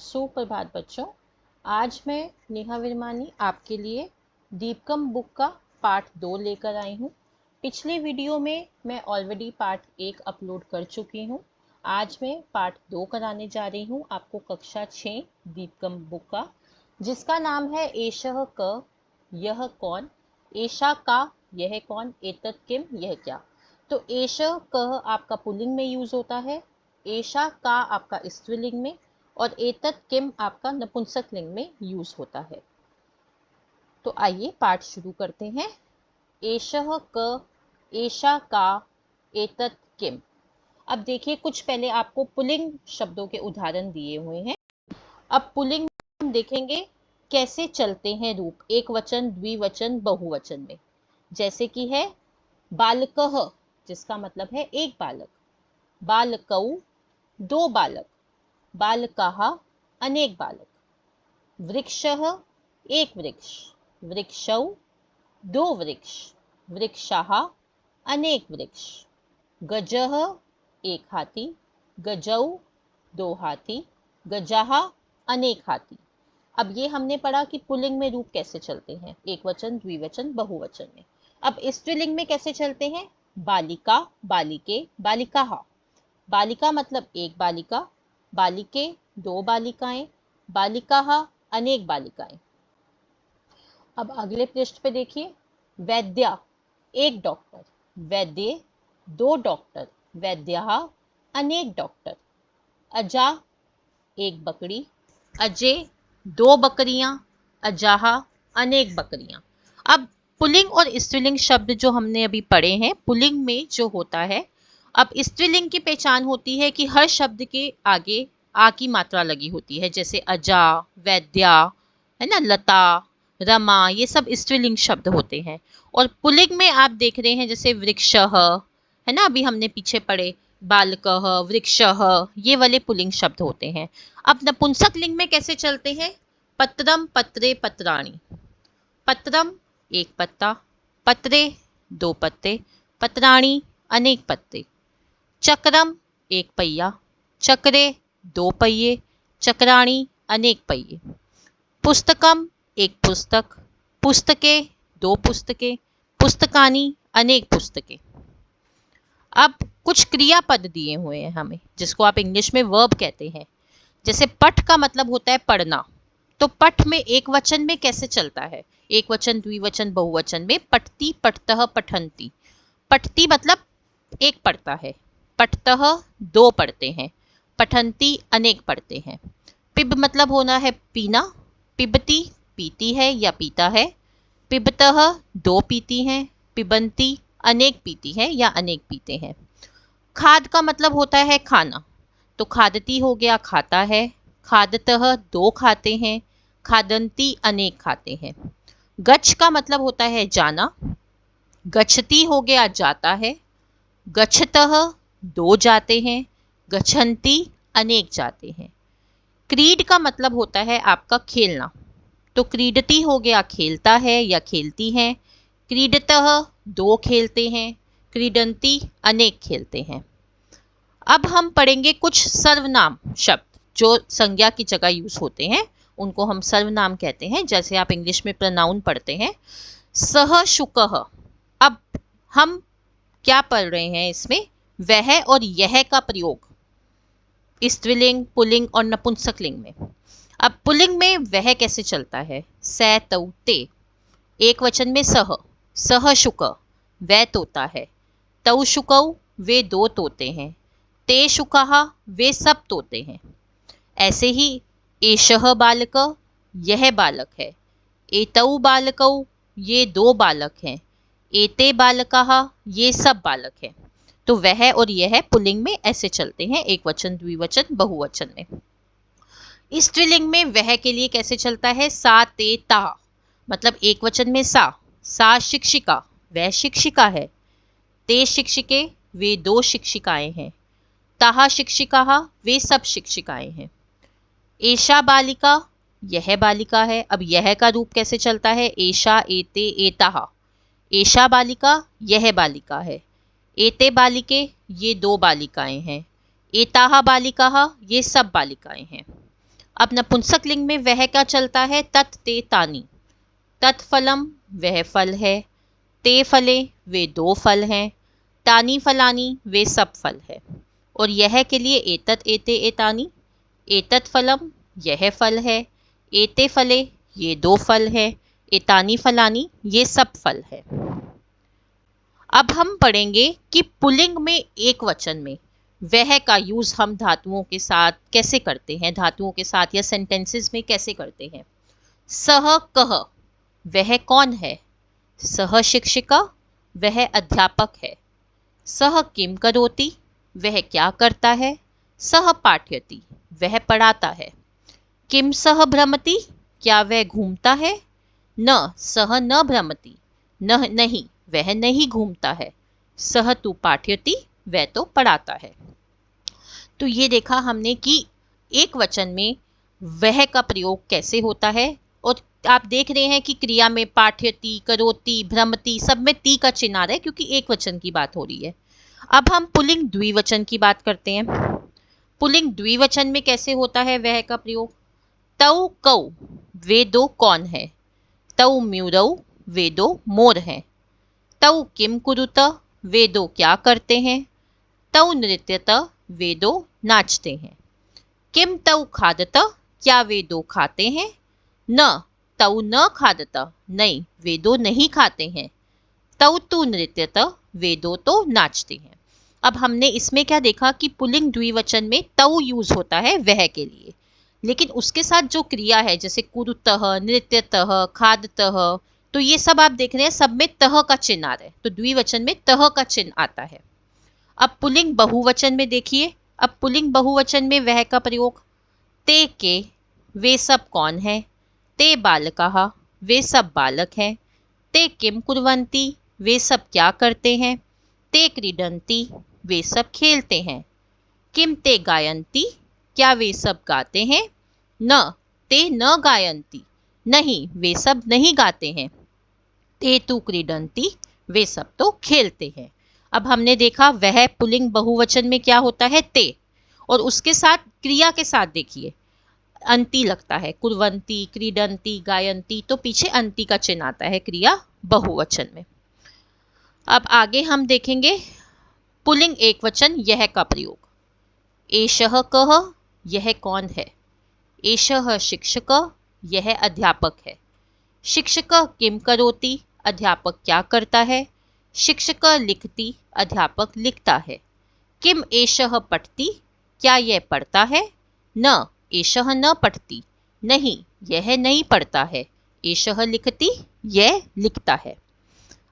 सुप्रभात बच्चों। आज मैं नेहा विरमानी आपके लिए दीपकम बुक का पार्ट 2 लेकर आई हूँ। पिछले वीडियो में मैं ऑलरेडी पार्ट 1 अपलोड कर चुकी हूँ। आज मैं पार्ट 2 कराने जा रही हूँ आपको कक्षा 6 दीपकम बुक का, जिसका नाम है एषः क, यह कौन, एषा का, यह कौन, एतत् किम, यह क्या। तो एषः क आपका पुल्लिंग में यूज होता है, एषा का आपका स्त्रीलिंग में, और एतत् किम आपका नपुंसक लिंग में यूज होता है। तो आइए पाठ शुरू करते हैं। एषः क, एषा का, एतत् किम। अब देखिए, कुछ पहले आपको पुल्लिंग शब्दों के उदाहरण दिए हुए हैं। अब पुल्लिंग में हम देखेंगे कैसे चलते हैं रूप, एक वचन, द्विवचन, बहुवचन में। जैसे कि है बालकः, जिसका मतलब है एक बालक, बालकौ दो बालक, बालकाः अनेक बालक, वृक्षः एक वृक्ष, वृक्षौ दो वृक्ष, वृक्षाः अनेक वृक्ष, गजः एक हाथी, गजौ दो हाथी, गजाः अनेक हाथी। अब ये हमने पढ़ा कि पुल्लिंग में रूप कैसे चलते हैं, एक वचन, द्विवचन, बहुवचन में। अब स्त्रीलिंग में कैसे चलते हैं? बालिका, बालिके, बालिकाः। बालिका मतलब एक बालिका, बालिके दो बालिकाएं, बालिकाः अनेक बालिकाएं। अब अगले पृष्ठ पे देखिए, वैद्या एक डॉक्टर, वैद्ये दो डॉक्टर, वैद्याः अनेक डॉक्टर, अजा एक बकरी, अजे दो बकरियां, अजाः अनेक बकरियां। अब पुल्लिंग और स्त्रीलिंग शब्द जो हमने अभी पढ़े हैं, पुल्लिंग में जो होता है, अब स्त्रीलिंग की पहचान होती है कि हर शब्द के आगे आ की मात्रा लगी होती है, जैसे अजा, वैद्या, है ना, लता, रमा, ये सब स्त्रीलिंग शब्द होते हैं। और पुल्लिंग में आप देख रहे हैं जैसे वृक्षः, है ना, अभी हमने पीछे पढ़े, बालकः, वृक्षः, ये वाले पुल्लिंग शब्द होते हैं। अब नपुंसक लिंग में कैसे चलते हैं? पत्रम, पत्रे, पत्राणि। पत्रम एक पत्ता, पत्रे दो पत्ते, पत्राणि अनेक पत्ते। चक्रम एक पहिया, चक्रे दो पहिए, चक्राणि अनेक पहिए। पुस्तकम एक पुस्तक, पुस्तके दो पुस्तके, पुस्तकानि अनेक पुस्तके। अब कुछ क्रियापद दिए हुए हैं हमें, जिसको आप इंग्लिश में वर्ब कहते हैं। जैसे पठ का मतलब होता है पढ़ना, तो पठ में एक वचन में कैसे चलता है? एक वचन, द्विवचन, बहुवचन में पठती, पठतः, पठन्ति। पठती मतलब एक पढ़ता है, पठतः दो पढ़ते हैं, पठन्ति अनेक पढ़ते हैं। पिब मतलब होना है पीना, पिबती पीती है या पीता है, पिबतः दो पीती हैं, पिबन्ति अनेक पीती है या अनेक पीते हैं। खाद का मतलब होता है खाना, तो खादती हो गया खाता है, खादतः दो खाते हैं, खादन्ति अनेक खाते हैं। गच्छ का मतलब होता है जाना, गच्छति हो गया जाता है, गच्छतः दो जाते हैं, गच्छन्ति अनेक जाते हैं। क्रीड का मतलब होता है आपका खेलना, तो क्रीडति हो गया खेलता है या खेलती हैं, क्रीडतः दो खेलते हैं, क्रीडन्ति अनेक खेलते हैं। अब हम पढ़ेंगे कुछ सर्वनाम शब्द जो संज्ञा की जगह यूज होते हैं, उनको हम सर्वनाम कहते हैं। जैसे आप इंग्लिश में प्रोनाउन पढ़ते हैं, सह शुकः। अब हम क्या पढ़ रहे हैं इसमें? वह और यह का प्रयोग स्त्रीलिंग, पुल्लिंग और नपुंसक लिंग में। अब पुल्लिंग में वह कैसे चलता है? सै, तौ, ते। एक वचन में सह, सह शुक वह तोता है, तौ शुकौ वे दो तोते हैं, ते शुकाः वे सब तोते हैं। ऐसे ही एषः बालक यह बालक है, एतौ बालकौ ये दो बालक हैं, एते बालकाः ये सब बालक हैं। तो वह और यह पुल्लिंग में ऐसे चलते हैं, एक वचन, द्विवचन, बहुवचन में। स्त्रीलिंग में वह के लिए कैसे चलता है? सा, ते, ता, मतलब एक वचन में सा शिक्षिका वह शिक्षिका है, ते शिक्षिके वे दो शिक्षिकाएं हैं, ताहा शिक्षिकाः वे सब शिक्षिकाएं हैं। एषा बालिका यह बालिका है। अब यह का रूप कैसे चलता है? एषा, एते, एताः। एषा बालिका यह बालिका है, एते बालिके ये दो बालिकाएं हैं, एताः बालिकाः ये सब बालिकाएं हैं। अब नपुंसक लिंग में वह क्या चलता है, तत् ते तानि। तत् फलम वह फल है, ते फले वे दो फल हैं, तानि फलानि वे सब फल है। और यह के लिए एतत् एते एतानि, एतत् फलम यह फल है, एते फले ये दो फल है, एतानि फलानि ये सब फल है। अब हम पढ़ेंगे कि पुल्लिंग में एक वचन में वह का यूज हम धातुओं के साथ कैसे करते हैं, धातुओं के साथ या सेंटेंसेस में कैसे करते हैं। सह कह वह कौन है, सह शिक्षिका वह अध्यापक है, सह किम करोति वह क्या करता है, सह पाठयति वह पढ़ाता है, किम सह भ्रमति क्या वह घूमता है, न सह न भ्रमति नहीं वह नहीं घूमता है, सह तु पाठयति वह तो पढ़ाता है। तो ये देखा हमने कि एक वचन में वह का प्रयोग कैसे होता है। और आप देख रहे हैं कि क्रिया में पाठयति, करोति, भ्रमति सब में ती का चिन्ह आ रहा है क्योंकि एक वचन की बात हो रही है। अब हम पुल्लिंग द्विवचन की बात करते हैं। पुल्लिंग द्विवचन में कैसे होता है वह का प्रयोग। तौ कौ वे दो कौन है, तौ म्यूरौ वे दो मोर हैं, तौ किम कुरुत वे दो क्या करते हैं, तौ नृत्यत वे दो नाचते हैं, किम तौ खादत क्या वे दो खाते हैं, न तौ न खादत नहीं वे दो नहीं खाते हैं, तौ तु नृत्यत वे दो तो नाचते हैं। अब हमने इसमें क्या देखा कि पुल्लिंग द्विवचन में तौ यूज होता है वह के लिए, लेकिन उसके साथ जो क्रिया है जैसे कुरुतः, नृत्यतः, खादतः, तो ये सब आप देख रहे हैं सब में तह का चिन्ह आ रहा है, तो द्विवचन में तह का चिन्ह आता है। अब पुल्लिंग बहुवचन में देखिए, अब पुल्लिंग बहुवचन में वह का प्रयोग। ते के वे सब कौन है, ते बालकाः वे सब बालक हैं, ते किम कुर्वन्ति वे सब क्या करते हैं, ते क्रीडन्ति वे सब खेलते हैं, किम ते गायन्ति क्या वे सब गाते हैं, न ते न गायन्ति नहीं वे सब नहीं गाते हैं, ते तु क्रीडन्ति वे सब तो खेलते हैं। अब हमने देखा वह पुल्लिंग बहुवचन में क्या होता है, ते, और उसके साथ क्रिया के साथ देखिए अंति लगता है, कुर्वन्ति, क्रीडन्ति, गायन्ति, तो पीछे अंति का चिन्ह आता है क्रिया बहुवचन में। अब आगे हम देखेंगे पुल्लिंग एकवचन यह का प्रयोग। एषः कः यह कौन है, एषः शिक्षकः यह अध्यापक है, शिक्षकः किम करोति अध्यापक क्या करता है, शिक्षकः लिखति अध्यापक लिखता है, किम एषः पठति क्या यह पढ़ता है, न एषः न पठति नहीं यह नहीं पढ़ता है, एषः लिखति यह लिखता है।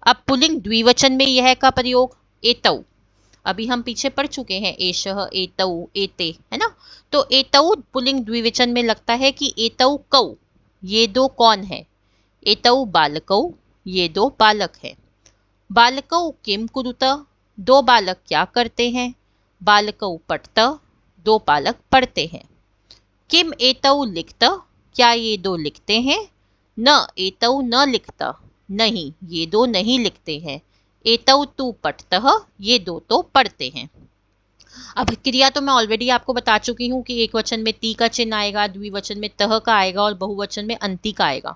अब पुल्लिंग द्विवचन में यह का प्रयोग। एतौ अभी हम पीछे पढ़ चुके हैं, एषः, एतौ, एते, है ना। तो एतौ पुल्लिंग द्विवचन में लगता है कि एतौ कौ ये दो कौन है, एतौ बालकौ ये दो बालक हैं, बालकौ किम कुरुत दो बालक क्या करते हैं, बालकौ पठत दो बालक पढ़ते हैं, किम एतौ लिखत क्या ये दो लिखते हैं, न एतौ न लिखत नहीं ये दो नहीं लिखते हैं, एतौ तु पठतः ये दो तो पढ़ते हैं। अब क्रिया तो मैं ऑलरेडी आपको बता चुकी हूँ कि एक वचन में ती का चिन्ह आएगा, द्विवचन में तह का आएगा और बहुवचन में अंति का आएगा।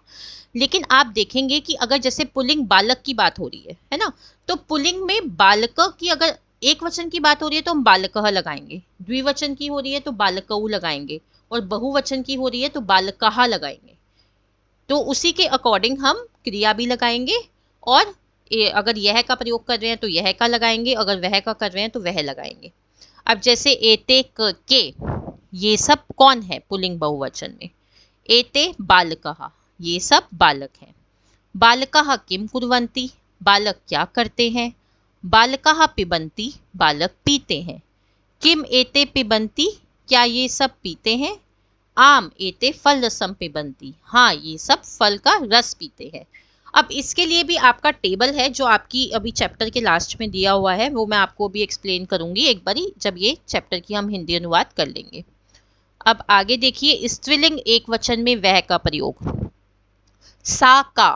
लेकिन आप देखेंगे कि अगर जैसे पुल्लिंग बालक की बात हो रही है ना, तो पुल्लिंग में बालक की अगर एक वचन की बात हो रही है तो हम बालकः लगाएंगे, द्विवचन की हो रही है तो बालकौ लगाएंगे, और बहुवचन की हो रही है तो बालकाः लगाएंगे। तो उसी के अकॉर्डिंग हम क्रिया भी लगाएंगे, और अगर यह का प्रयोग कर रहे हैं तो यह का लगाएंगे, अगर वह का कर रहे हैं तो वह लगाएंगे। अब जैसे एते के ये सब कौन है पुल्लिंग बहुवचन में, एते बालकाः ये सब बालक हैं, बालकाः किम कुर्वन्ति बालक क्या करते हैं, बालकाः पिबन्ति बालक पीते हैं, किम एते पिबन्ति क्या ये सब पीते हैं, आम एते फल रसम पिबन्ति हाँ ये सब फल का रस पीते हैं। अब इसके लिए भी आपका टेबल है जो आपकी अभी चैप्टर के लास्ट में दिया हुआ है, वो मैं आपको भी एक्सप्लेन करूंगी एक बारी जब ये चैप्टर की हम हिंदी अनुवाद कर लेंगे। अब आगे देखिए स्त्रीलिंग एक वचन में वह का प्रयोग। सा का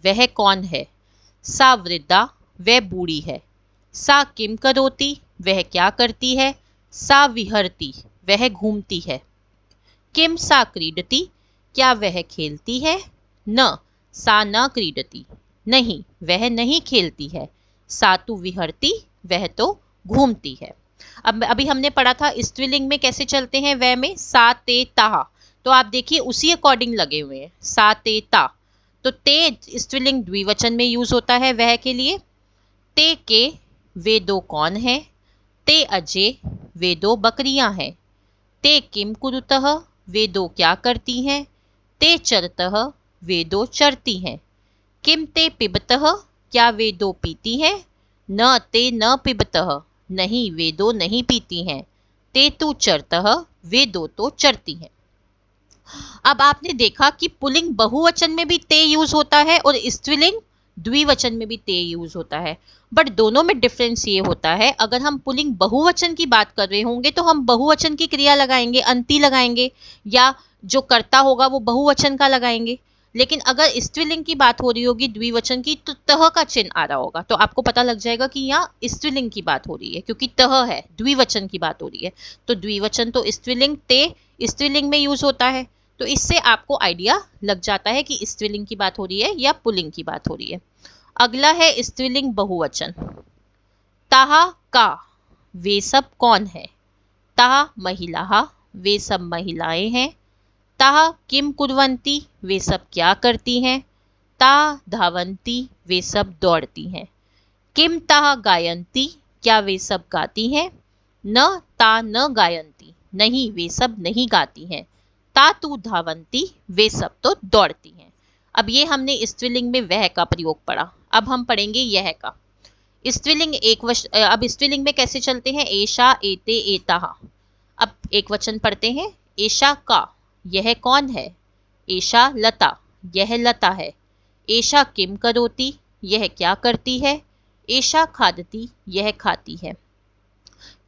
वह कौन है, सा वृद्धा वह बूढ़ी है, सा किम करोति वह क्या करती है, सा विहरति वह घूमती है, किम सा क्रीडति, क्या वह खेलती है? न सा न क्रीडति, नहीं वह नहीं खेलती है। सा तु विहरति, वह तो घूमती है। अब अभी हमने पढ़ा था स्त्रीलिंग में कैसे चलते हैं, वह में सा ते ता, तो आप देखिए उसी अकॉर्डिंग लगे हुए हैं। सा ते ता, तो ते स्त्रीलिंग द्विवचन में यूज होता है वह के लिए। ते के, वे दो कौन है? ते अजय, वे दो बकरियां हैं। ते किम कुरुतः, वे दो क्या करती हैं? ते चरतः, वे दो चरती हैं। किम ते पिबतः, क्या वे दो पीती हैं? न ते न पिबतः, नहीं वे दो नहीं पीती हैं। ते तु चरतः, वे दो तो चरती हैं। अब आपने देखा कि पुल्लिंग बहुवचन में भी ते यूज होता है और स्त्रीलिंग द्विवचन में भी ते यूज होता है, बट दोनों में डिफरेंस ये होता है, अगर हम पुल्लिंग बहुवचन की बात कर रहे होंगे तो हम बहुवचन की क्रिया लगाएंगे, अंती लगाएंगे, या जो कर्ता होगा वो बहुवचन का लगाएंगे। लेकिन अगर स्त्रीलिंग की बात हो रही होगी द्विवचन की, तो तह का चिन्ह आ रहा होगा, तो आपको पता लग जाएगा कि यहाँ स्त्रीलिंग की बात हो रही है, क्योंकि तह है, द्विवचन की बात हो रही है। तो द्विवचन तो स्त्रीलिंग ते स्त्रीलिंग में यूज होता है, तो इससे आपको आइडिया लग जाता है कि स्त्रीलिंग की बात हो रही है या पुल्लिंग की बात हो रही है। अगला है स्त्रीलिंग बहुवचन। ताहा का, वे सब कौन है? ताहा महिलाः, वे सब महिलाएं हैं। ताहा किम कुर्वन्ति, वे सब क्या करती हैं? ता धावन्ति, वे सब दौड़ती हैं। किम ताहा गायन्ति, क्या वे सब गाती हैं? न ता न गायन्ति, नहीं वे सब नहीं गाती हैं। ता तु धावन्ति, वे सब तो दौड़ती हैं। अब ये हमने स्त्रीलिंग में वह का प्रयोग पढ़ा, अब हम पढ़ेंगे यह का। स्त्रीलिंग अब स्त्रीलिंग में कैसे चलते हैं? एषा एते एताः। अब एक वचन पढ़ते हैं। एषा का, यह कौन है? एषा लता, यह लता है। एषा किम करोति, यह क्या करती है? एषा खादति, यह खाती है।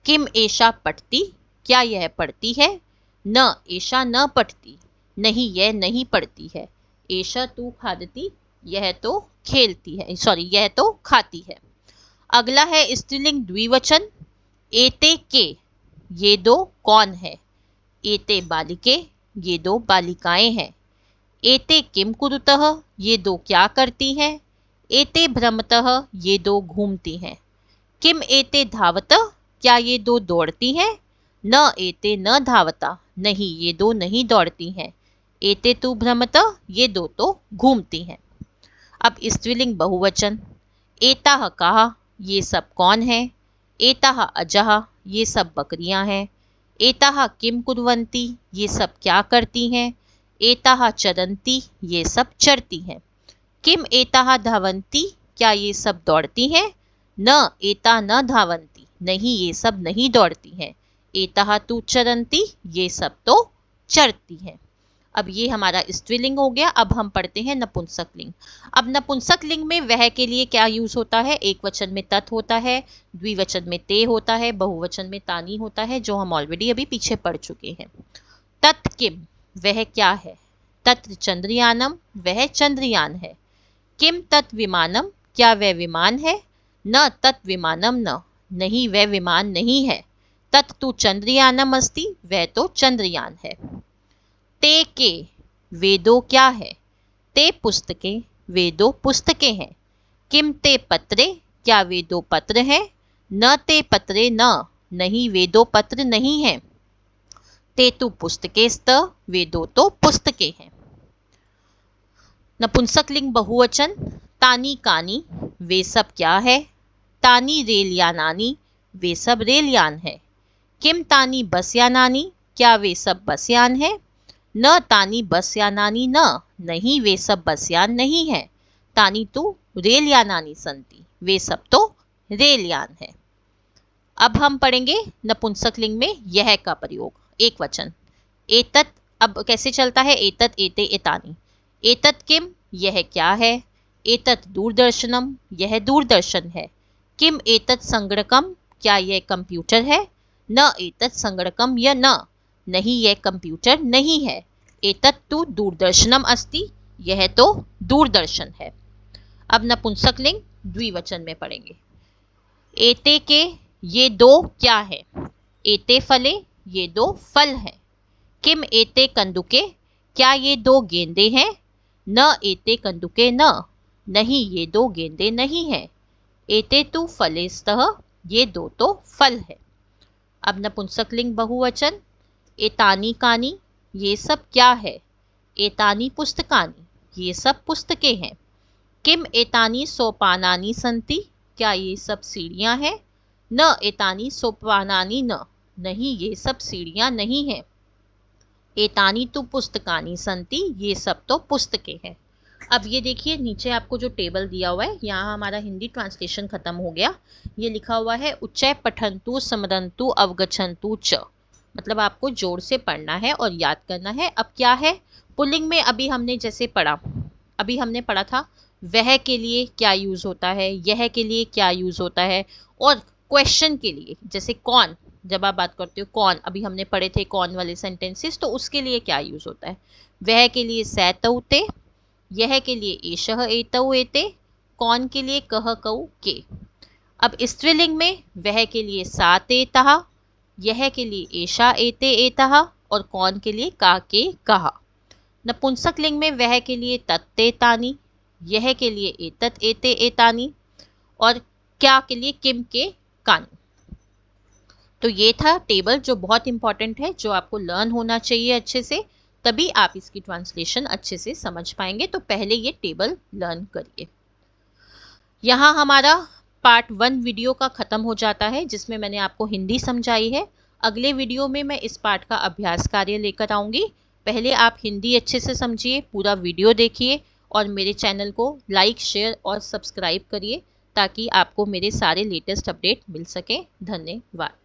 किम एषा पठति, क्या यह पढ़ती है? न एषा न पठति, नहीं यह नहीं पढ़ती है। एषा तु खादति, यह तो खेलती है, सॉरी यह तो खाती है। अगला है स्त्रीलिंग द्विवचन। एते के, ये दो कौन है? एते बालिके, ये दो बालिकाएं हैं। एते किम कुरुतः, ये दो क्या करती हैं? एते भ्रमतः, ये दो घूमती हैं। किम एते धावतः, क्या ये दो दौड़ती हैं? न एते न धावता, नहीं ये दो नहीं दौड़ती हैं। एते तु भ्रमतः, ये दो तो घूमती हैं। अब स्त्रीलिंग बहुवचन। एताः काः, ये सब कौन है? एताः अजः, ये सब बकरियां हैं। एताः किम कुर्वन्ति, ये सब क्या करती हैं? एताः चरन्ति, ये सब चरती हैं। किम एताः धावन्ति, क्या ये सब दौड़ती हैं? न एता न धावन्ति, नहीं ये सब नहीं दौड़ती हैं। एताः तु चरन्ति, ये सब तो चरती हैं। अब ये हमारा स्त्रीलिंग हो गया। अब हम पढ़ते हैं नपुंसक लिंग। अब नपुंसक लिंग में वह के लिए क्या यूज होता है? एक वचन में तत् होता है, द्विवचन में ते होता है, बहुवचन में तानी होता है, जो हम ऑलरेडी अभी पीछे पढ़ चुके हैं। तत् किम, वह क्या है? तत् चंद्रयानम, वह चंद्रयान है। किम तत् विमानम, क्या वह विमान है? न तत् विमानम न, नहीं वह विमान नहीं है। तत् तु चंद्रयानम अस्ति, वह तो चंद्रयान है। ते के, वे दो क्या है? ते पुस्तके, वे दो पुस्तकें हैं। किम ते पत्रे, क्या वे दो पत्र हैं? न ते पत्रे न, नहीं वे दो पत्र नहीं हैं। ते तु पुस्तकेस्त, वे दो तो पुस्तकें हैं। नपुंसकलिंग बहुवचन। तानी कानी, वे सब क्या है? तानी रेलयानानी, वे सब रेलयान है। किम तानी बसयानानी, क्या वे सब बसयान है? न तानी बसयानानी न, नहीं वे सब बसयान नहीं है। तानी तो रेलयानानी संति, वे सब तो रेलयान है। अब हम पढ़ेंगे नपुंसकलिंग में यह का प्रयोग। एक वचन। एतत्, अब कैसे चलता है? एतत् एते एतानि। एतत् किम, यह क्या है? एतत् दूरदर्शनम, यह दूरदर्शन है। किम एतत् संगणकम, क्या यह कंप्यूटर है? न एतत् संगणकम या न, नहीं यह कंप्यूटर नहीं है। एतत् तु दूरदर्शनम अस्ति, यह तो दूरदर्शन है। अब नपुंसकलिंग द्विवचन में पढ़ेंगे। एते के, ये दो क्या है? एते फले, ये दो फल हैं। किम एते कंदुके, क्या ये दो गेंदे हैं? न एते कंदुके न, नहीं ये दो गेंदे नहीं हैं। एते तु फलेस्तः, ये दो तो फल है। अब नपुंसकलिंग बहुवचन, एतानी कानी, ये सब क्या है? एतानी पुस्तकानी, ये सब पुस्तकें हैं। किम एतानी सोपानानी संति, क्या ये सब सीढ़ियां हैं? न एतानी सोपानानी न, नहीं ये सब सीढ़ियां नहीं हैं। एतानी तु पुस्तकानी संति, ये सब तो पुस्तकें हैं। अब ये देखिए नीचे आपको जो टेबल दिया हुआ है, यहाँ हमारा हिंदी ट्रांसलेशन खत्म हो गया। ये लिखा हुआ है उच्चय पठंतु समरंतु अवगछंतु च, मतलब आपको जोर से पढ़ना है और याद करना है। अब क्या है पुल्लिंग में, अभी हमने जैसे पढ़ा, अभी हमने पढ़ा था वह के लिए क्या यूज होता है, यह के लिए क्या यूज होता है, और क्वेश्चन के लिए जैसे कौन, जब आप बात करते हो कौन, अभी हमने पढ़े थे कौन वाले सेंटेंसेस, तो उसके लिए क्या यूज होता है। वह के लिए सैतौते, यह के लिए एषः एतौ एते, कौन के लिए कह कौ के। अब स्त्रीलिंग में वह के लिए सा ते तहा, यह के लिए एषा एते एतः, और कौन के लिए का के कहा। नपुंसक लिंग में वह के लिए तत्ते तानी, यह के लिए एतत एते एतानी, और क्या के लिए किम के कानी। तो ये था टेबल जो बहुत इंपॉर्टेंट है, जो आपको लर्न होना चाहिए अच्छे से, तभी आप इसकी ट्रांसलेशन अच्छे से समझ पाएंगे। तो पहले ये टेबल लर्न करिए। यहाँ हमारा पार्ट 1 वीडियो का ख़त्म हो जाता है, जिसमें मैंने आपको हिंदी समझाई है। अगले वीडियो में मैं इस पार्ट का अभ्यास कार्य लेकर आऊँगी। पहले आप हिंदी अच्छे से समझिए, पूरा वीडियो देखिए और मेरे चैनल को लाइक, शेयर और सब्सक्राइब करिए, ताकि आपको मेरे सारे लेटेस्ट अपडेट मिल सके। धन्यवाद।